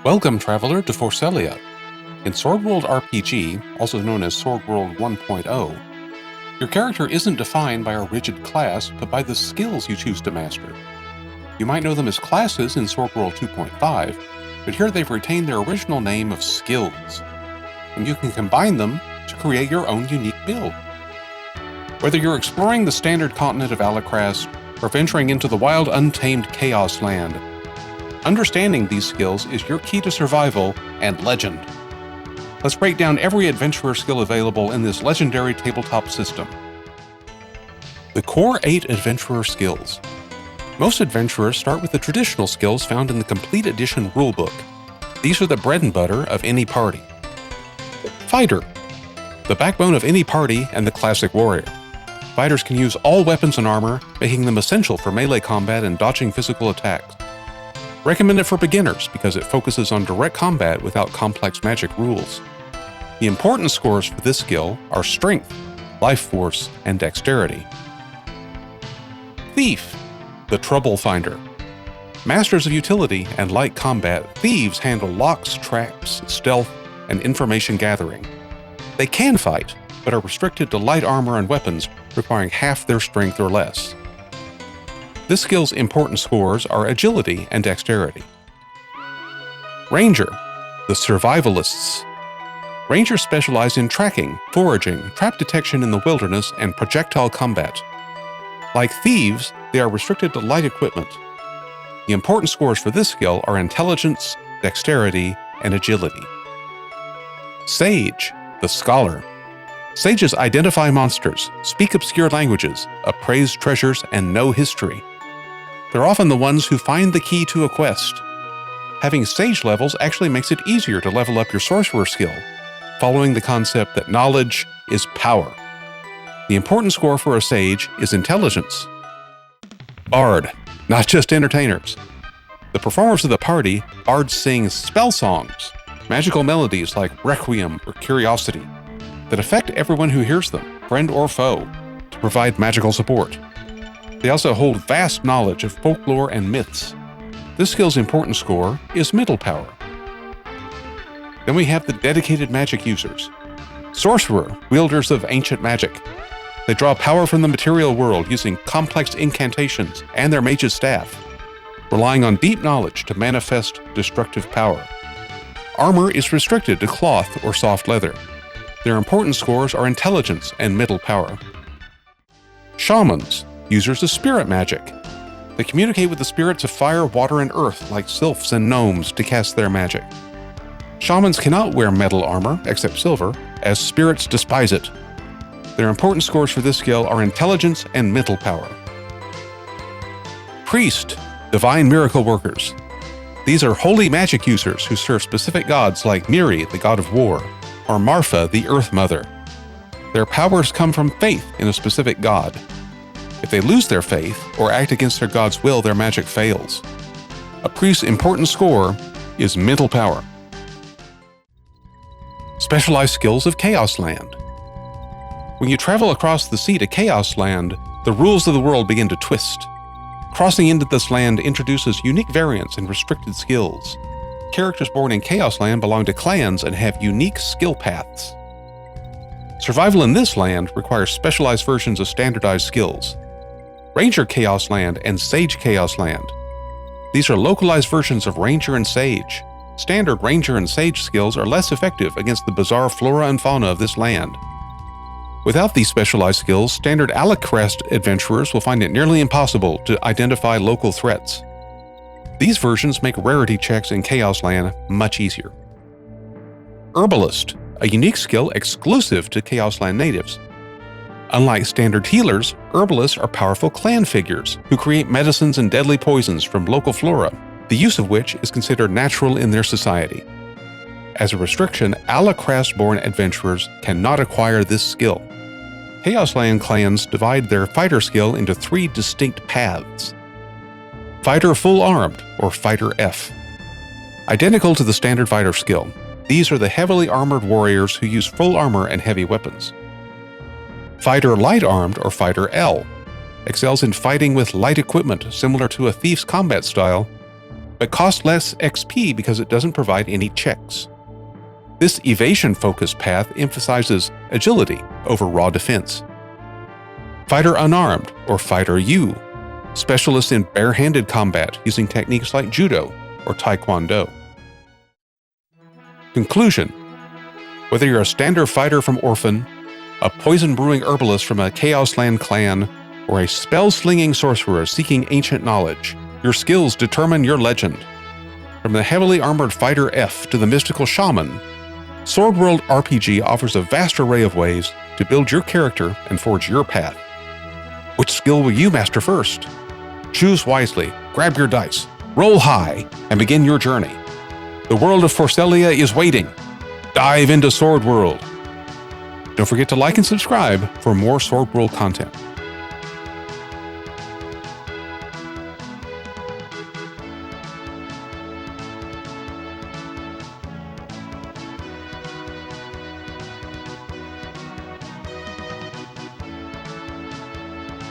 Welcome, traveler, to Forcelia. In Sword World RPG, also known as Sword World 1.0, your character isn't defined by a rigid class, but by the skills you choose to master. You might know them as classes in Sword World 2.5, but here they've retained their original name of skills, and you can combine them to create your own unique build. Whether you're exploring the standard continent of Alecrast or venturing into the wild, untamed Chaosland, understanding these skills is your key to survival and legend. Let's break down every adventurer skill available in this legendary tabletop system. The core 8 adventurer skills. Most adventurers start with the traditional skills found in the Complete Edition rulebook. These are the bread and butter of any party. Fighter, the backbone of any party and the classic warrior. Fighters can use all weapons and armor, making them essential for melee combat and dodging physical attacks. Recommended for beginners because it focuses on direct combat without complex magic rules. The important scores for this skill are Strength, Life Force, and Dexterity. Thief, the Trouble Finder. Masters of utility and light combat, thieves handle locks, traps, stealth, and information gathering. They can fight, but are restricted to light armor and weapons requiring half their strength or less. This skill's important scores are Agility and Dexterity. Ranger, the Survivalists. Rangers specialize in tracking, foraging, trap detection in the wilderness, and projectile combat. Like thieves, they are restricted to light equipment. The important scores for this skill are Intelligence, Dexterity, and Agility. Sage, the Scholar. Sages identify monsters, speak obscure languages, appraise treasures, and know history. They're often the ones who find the key to a quest. Having sage levels actually makes it easier to level up your sorcerer skill, following the concept that knowledge is power. The important score for a sage is Intelligence. Bard, not just entertainers. The performers of the party, bards sing spell songs, magical melodies like Requiem or Curiosity, that affect everyone who hears them, friend or foe, to provide magical support. They also hold vast knowledge of folklore and myths. This skill's important score is Middle Power. Then we have the dedicated magic users. Sorcerer, wielders of ancient magic. They draw power from the material world using complex incantations and their mage's staff, relying on deep knowledge to manifest destructive power. Armor is restricted to cloth or soft leather. Their important scores are Intelligence and Middle Power. Shamans, users of spirit magic. They communicate with the spirits of fire, water, and earth like sylphs and gnomes to cast their magic. Shamans cannot wear metal armor, except silver, as spirits despise it. Their important scores for this skill are Intelligence and Mental Power. Priest, divine miracle workers. These are holy magic users who serve specific gods like Miri, the god of war, or Marfa, the Earth Mother. Their powers come from faith in a specific god. If they lose their faith or act against their god's will, their magic fails. A priest's important score is Mental Power. Specialized skills of Chaosland. When you travel across the sea to Chaosland, the rules of the world begin to twist. Crossing into this land introduces unique variants and restricted skills. Characters born in Chaosland belong to clans and have unique skill paths. Survival in this land requires specialized versions of standardized skills. Ranger Chaosland and Sage Chaosland. These are localized versions of Ranger and Sage. Standard Ranger and Sage skills are less effective against the bizarre flora and fauna of this land. Without these specialized skills, standard Alecrast adventurers will find it nearly impossible to identify local threats. These versions make rarity checks in Chaosland much easier. Herbalist, a unique skill exclusive to Chaosland natives. Unlike standard healers, herbalists are powerful clan figures who create medicines and deadly poisons from local flora, the use of which is considered natural in their society. As a restriction, Alecrast-born adventurers cannot acquire this skill. Chaosland clans divide their fighter skill into 3 distinct paths. Fighter Full Armed, or Fighter F. Identical to the standard fighter skill, these are the heavily armored warriors who use full armor and heavy weapons. Fighter Light Armed, or Fighter L, excels in fighting with light equipment similar to a thief's combat style, but costs less XP because it doesn't provide any checks. This evasion-focused path emphasizes agility over raw defense. Fighter Unarmed, or Fighter U, specialist in bare-handed combat using techniques like Judo or Taekwondo. Conclusion: whether you're a standard fighter from Orphan, a poison-brewing herbalist from a Chaosland clan, or a spell-slinging sorcerer seeking ancient knowledge, your skills determine your legend. From the heavily armored Fighter F to the mystical shaman, Sword World RPG offers a vast array of ways to build your character and forge your path. Which skill will you master first? Choose wisely, grab your dice, roll high, and begin your journey. The world of Forcellia is waiting. Dive into Sword World. Don't forget to like and subscribe for more Sword World content.